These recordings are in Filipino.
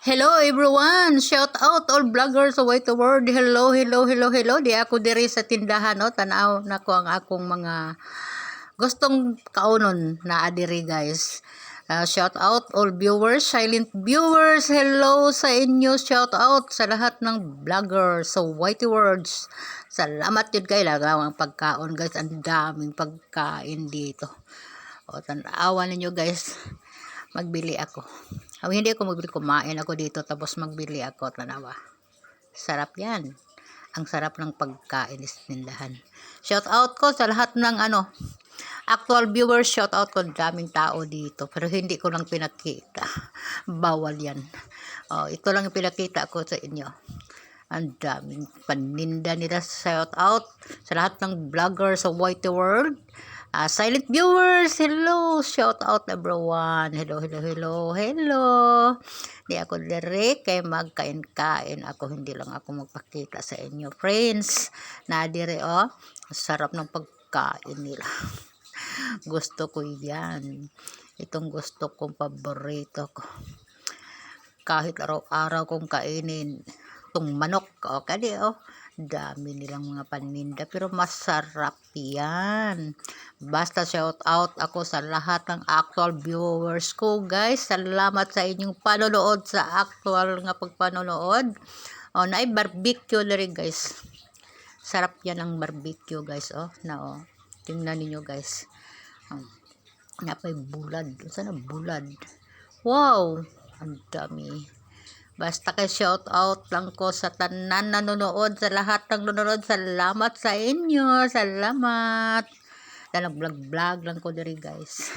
Hello everyone! Shout out all vloggers away the world. Hello, hello, hello, hello. Di ako diri sa tindahan, no? Tanaw na ko ang akong mga gustong kaunon na adiri, guys. Shout out all viewers, silent viewers. Hello sa inyo. Shout out sa lahat ng vloggers sa Whitey Words. Salamat yun kayo. Lagawang pagkaon, guys. Ang daming pagkain dito. O, tanawan ninyo, guys. Magbili ako. Hindi ako magbili, kumain ako dito tapos magbili ako. Tanawa. Sarap yan. Ang sarap ng pagkain sa tindahan. Shout out ko sa lahat ng actual viewers. Shout out ko, daming tao dito. Pero hindi ko lang pinakita. Bawal yan. Ito lang yung pinakita ko sa inyo. Ang daming paninda nila. Shout out sa lahat ng vloggers sa Whitey World. Silent viewers, hello, shout out everyone. Hello, hello, hello, hello. Di ako direct kay magkain-kain ako, hindi lang ako magpakita sa inyo, friends. Na dire sarap ng pagkain nila. Gusto ko yan. Itong gusto kong paborito ko. Kahit araw-araw kong kainin itong manok, kadi dami nilang mga paninda pero masarap yan. Basta shout out ako sa lahat ng actual viewers ko, guys. Salamat sa inyong panonood sa actual nga pagpanonood. Naay barbecue na rin, guys. Sarap yan ang barbecue, guys. Tingnan niyo, guys. Napay bulad. Sana bulad. Wow, ang dami. Basta kay shout out lang ko sa tanan nanonood, sa lahat ng nanonood. Salamat sa inyo. Salamat. Nag-vlog lang ko diri, guys.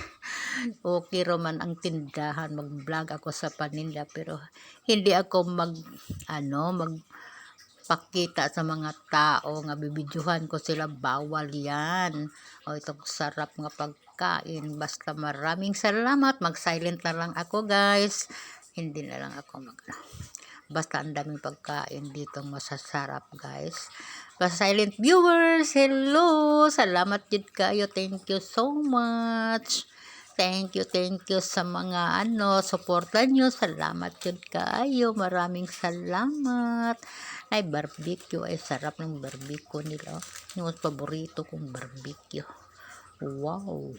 Okay roman ang tindahan, mag-vlog ako sa paninda pero hindi ako magpakita sa mga tao nga bibidyohan ko sila, bawal yan. Itong sarap nga pagkain. Basta maraming salamat. Mag-silent na lang ako, guys. Hindi na lang ako basta ang daming pagkain dito masasarap, guys. Basta silent viewers, hello, salamat yun kayo, thank you so much. Thank you sa mga supportan nyo. Salamat yun kayo, maraming salamat. Ay barbecue, ay sarap ng barbecue nila. Yung paborito kong barbecue. Wow,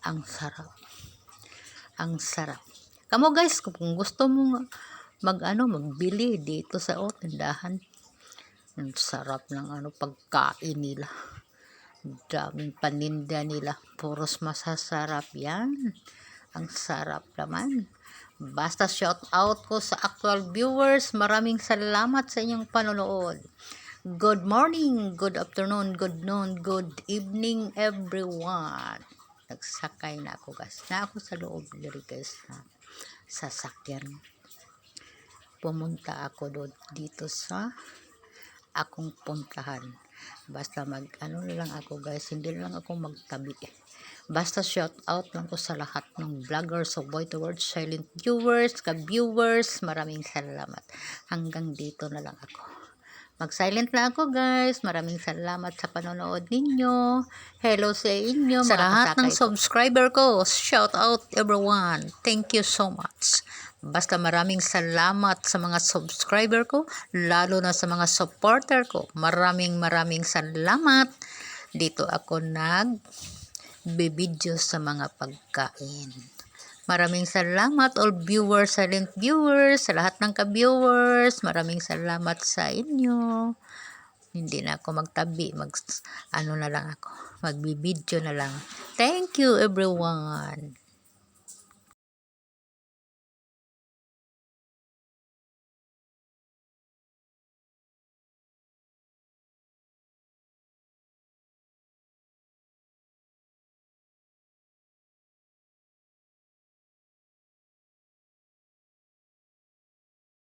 ang sarap, ang sarap. Kamo, guys, kung gusto mo magbili dito sa tindahan. Ang sarap ng pagkain nila. Daming paninda nila. Puros masasarap yan. Ang sarap naman. Basta shout out ko sa actual viewers. Maraming salamat sa inyong panonood. Good morning, good afternoon, good noon, good evening everyone. Nagsakay na ako, guys. Na ako sa loob diri, guys, na sasakyan. Pumunta ako dito sa akong puntahan. Basta lang ako, guys. Hindi lang ako magtabi. Basta shout out lang ko sa lahat ng vloggers of Whitey Words, silent viewers, ka-viewers. Maraming salamat. Hanggang dito na lang ako. Mag-silent na ako, guys. Maraming salamat sa panonood ninyo. Hello sa inyo, sa lahat ng subscriber ko. Shout out everyone. Thank you so much. Basta maraming salamat sa mga subscriber ko, lalo na sa mga supporter ko. Maraming salamat. Dito ako nag-video sa mga pagkain. Maraming salamat all viewers, silent viewers, sa lahat ng ka-viewers. Maraming salamat sa inyo. Hindi na ako magtabi, na lang ako. Magbibideo na lang. Thank you everyone.